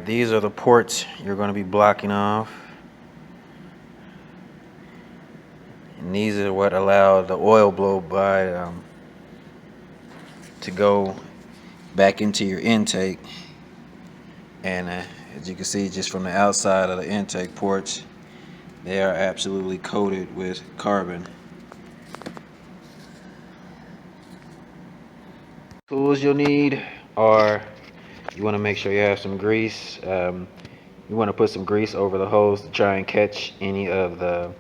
these are the ports you're going to be blocking off. And these are what allow the oil blow by to go back into your intake. And as you can see, just from the outside of the intake ports, they are absolutely coated with carbon. Tools you'll need are, you want to make sure you have some grease. You want to put some grease over the hose to try and catch any of the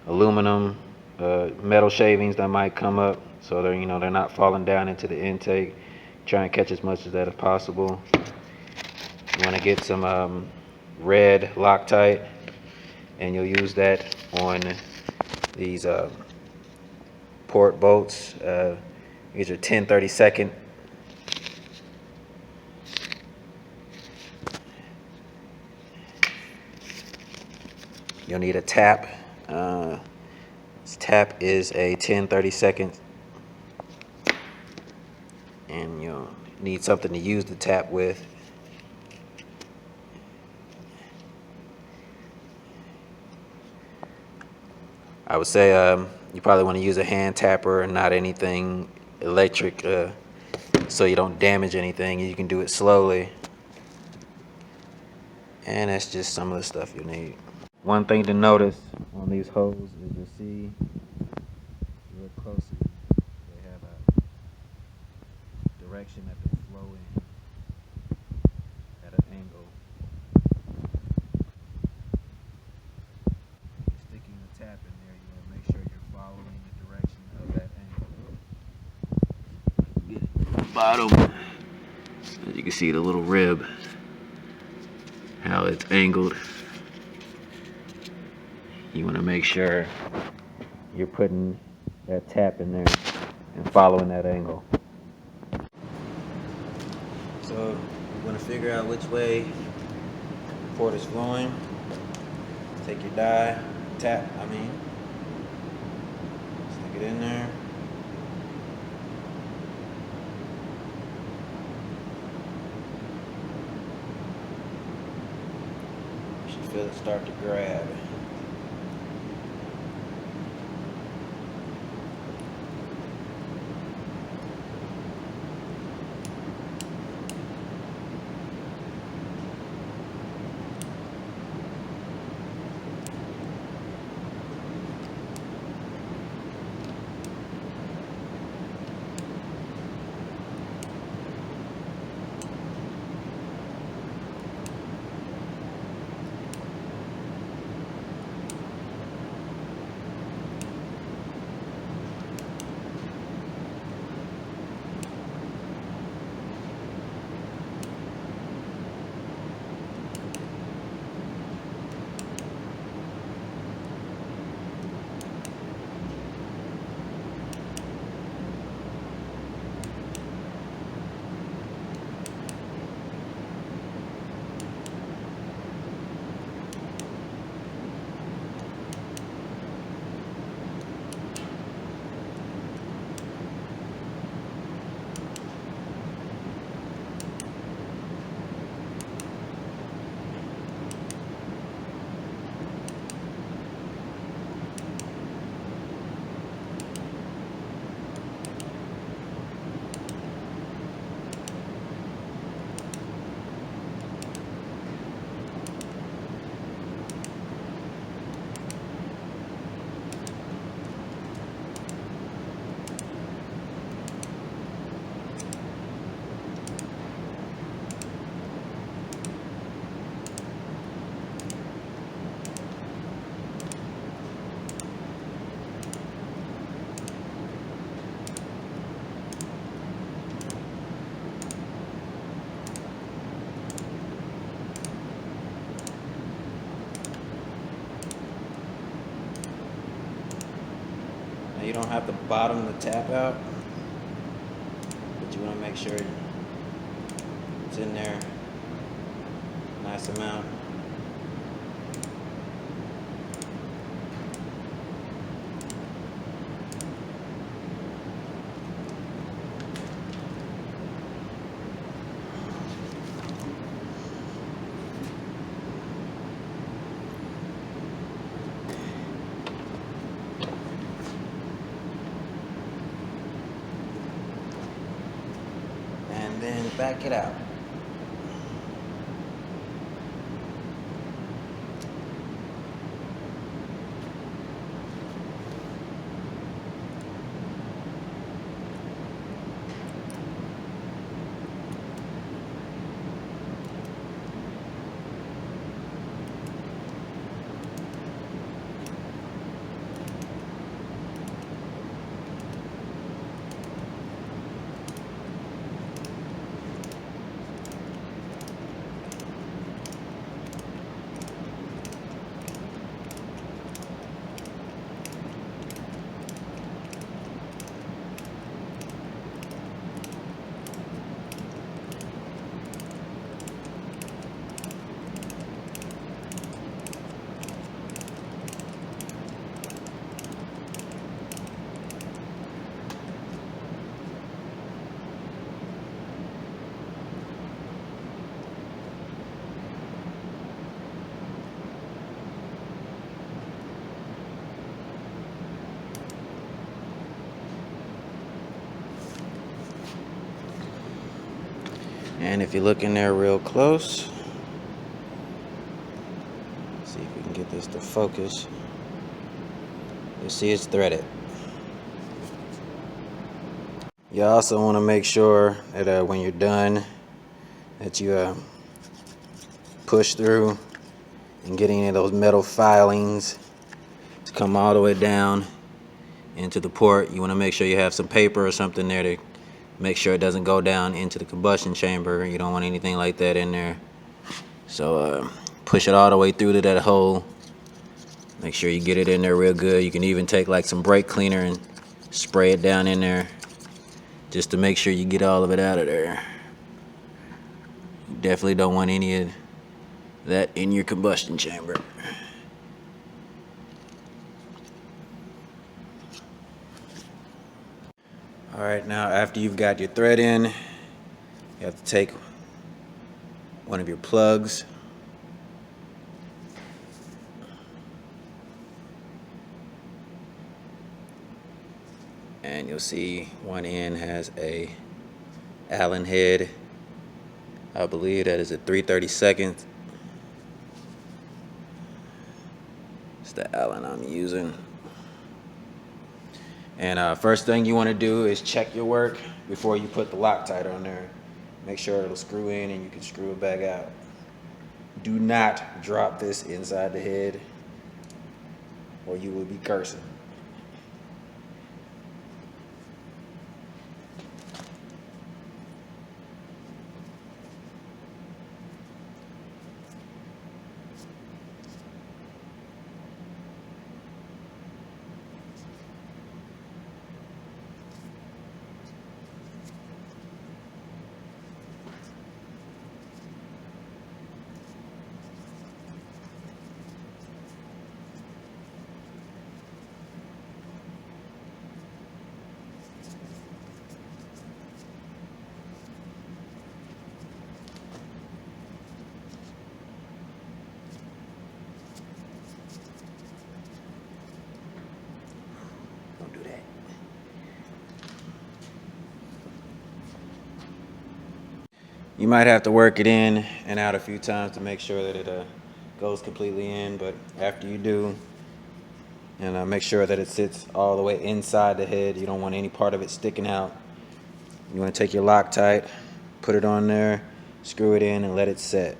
aluminum metal shavings that might come up, so they're not falling down into the intake. Try and catch as much of that as possible. You want to get some red Loctite, and you'll use that on these port bolts. These are 10/32. You'll need a tap. This tap is a 10/32, and you'll need something to use the tap with. I would say you probably want to use a hand tapper and not anything electric, so you don't damage anything. You can do it slowly. And that's just some of the stuff you need. One thing to notice on these hoses is you'll see, real closely, they have a direction that they flow in at an angle. You're sticking the tap in there, you want to make sure you're following the direction of that angle. Get it from the bottom. As you can see, the little rib, how it's angled. You want to make sure you're putting that tap in there and following that angle. So you want to figure out which way the port is flowing. Take your stick it in there. You should feel it start to grab. Now you don't have to bottom the tap out, but you want to make sure it's in there a nice amount. back it out. And if you look in there real close, see if we can get this to focus, you'll see it's threaded. You also want to make sure that when you're done, that you push through and get any of those metal filings to come all the way down into the port. You want to make sure you have some paper or something there to make sure it doesn't go down into the combustion chamber. You don't want anything like that in there. So push it all the way through to that hole. Make sure you get it in there real good. You can even take like some brake cleaner and spray it down in there just to make sure you get all of it out of there. You definitely don't want any of that in your combustion chamber. Alright, now after you've got your thread in, you have to take one of your plugs and you'll see one end has a Allen head. I believe that is a 3/32. It's the Allen I'm using. And first thing you want to do is check your work before you put the Loctite on there. Make sure it'll screw in and you can screw it back out. Do not drop this inside the head or you will be cursing. You might have to work it in and out a few times to make sure that it goes completely in, but after you do, and make sure that it sits all the way inside the head. You don't want any part of it sticking out. You want to take your Loctite, put it on there, screw it in, and let it set.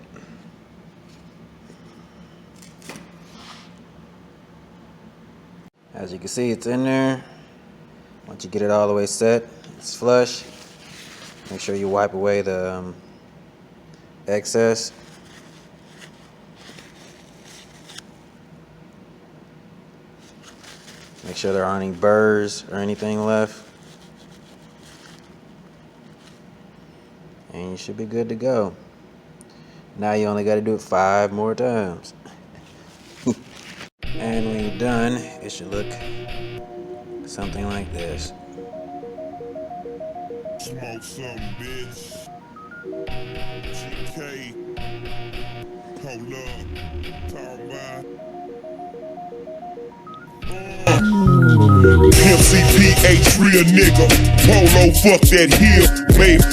As you can see, it's in there. Once you get it all the way set, it's flush. Make sure you wipe away the excess. Make sure there aren't any burrs or anything left. And you should be good to go. Now you only got to do it 5 more times. And when you're done, it should look something like this. Smoke some, bitch. GK. Hold up. Talk about. MCPH real nigga. Polo, fuck that heel. Made